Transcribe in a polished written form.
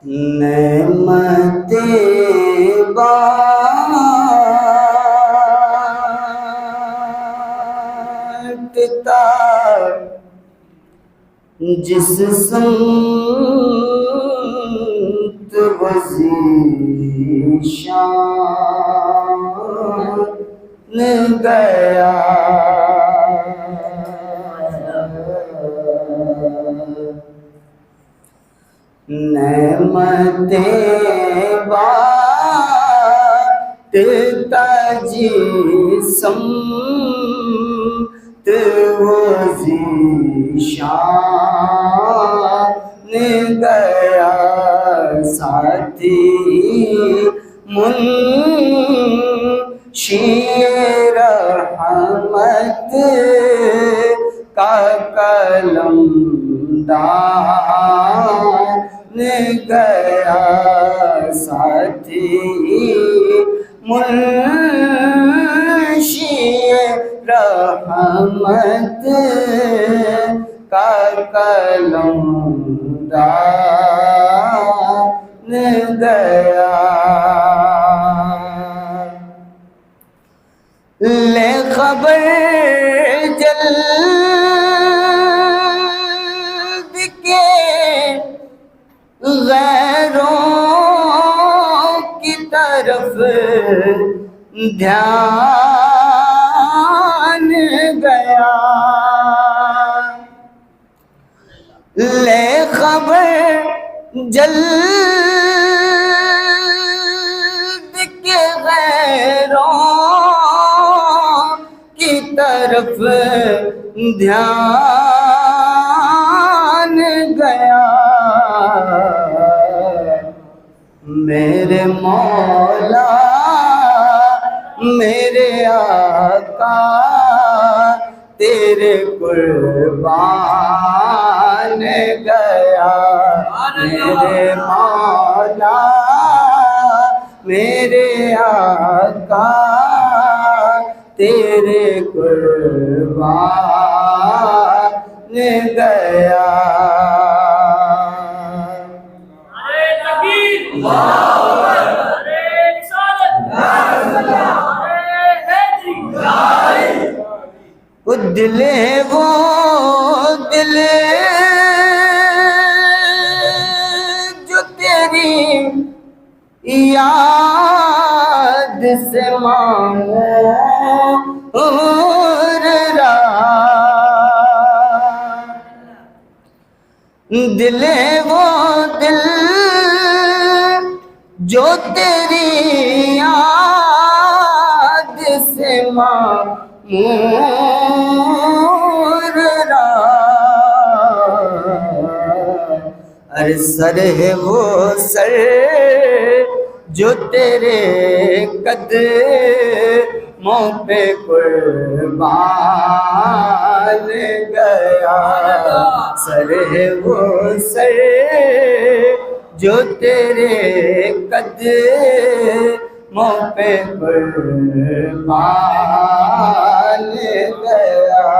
نعمت بانٹتا جس سمت وزیر شان گیا نعمت بانٹتا جس سمت وزیر شان گیا ساتھی منشی رحمت کا قلم دان گیا ساتھی منشی رحمت کا قلم دان گیا لے خبر جلد کے غیروں کی طرف دھیان گیا لے خبر جلد کے غیروں کی طرف دھیان گیا میرے مولا میرے آقا تیرے قربان گیا میرے مولا میرے آقا تیرے قربان گیا وہ دل وہ دل جو تیری یاد سے معمور رہا دل وہ دل جو تیری یاد سے معمور رہا ارے سر ہے وہ سر جو تیرے قدموں پہ قربان گیا سر ہے وہ سر جو تیرے قدموں پہ قربان گیا